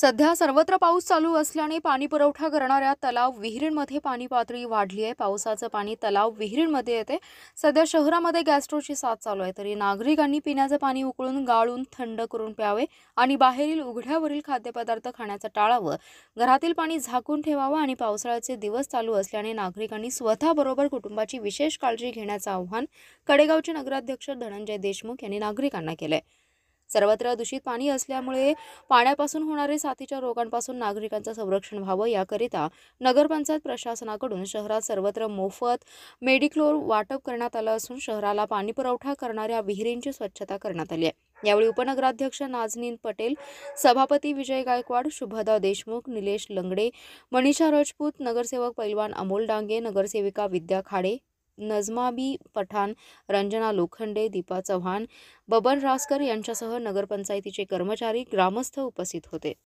सध्या सर्वत्र पाऊस चालू असल्याने पाणी पुरवठा करणाऱ्या तलाव विहिरींमध्ये पाणी पातळी वाढली आहे। पावसाचं पाणी तलाव विहिरींमध्ये येते। सध्या शहरामध्ये गॅस्ट्रोची साथ चालू आहे, तरी नागरिकांनी पिण्याचं पाणी उकळून गाळून थंड करून प्यावे आणि बाहेरील उघड्यावरील खाद्यपदार्थ खाण्याचं टाळावं। घरातील पाणी झाकून ठेवावं आणि पावसाळ्याचे दिवस चालू असल्याने नागरिकांनी स्वतःबरोबर कुटुंबाची विशेष काळजी घेण्याचं आवाहन कडेगावचे नगराध्यक्ष धनंजय देशमुख यांनी नागरिकांना केलंय। सर्वत्र दूषित पाणी असल्यामुळे पाण्यापासून होणारे साथीच्या रोगांपासून नागरिकांचं संरक्षण व्हावं याकरिता नगरपंचायत प्रशासनाकडून शहरात सर्वत्र मोफत मेडिक्लोर वाटप करण्यात आलं असून शहराला पाणी पुरवठा करणाऱ्या विहिरींची स्वच्छता करण्यात आली आहे। यावेळी उपनगराध्यक्ष नाजनीन पटेल, सभापती विजय गायकवाड, शुभदा देशमुख, निलेश लंगडे, मनीषा राजपूत, नगरसेवक पैलवान अमोल डांगे, नगरसेविका विद्या खाडे, नजमाबी पठाण, रंजना लोखंडे, दीपा चव्हाण, बबन रासकर यांच्यासह नगरपंचायतीचे कर्मचारी, ग्रामस्थ उपस्थित होते।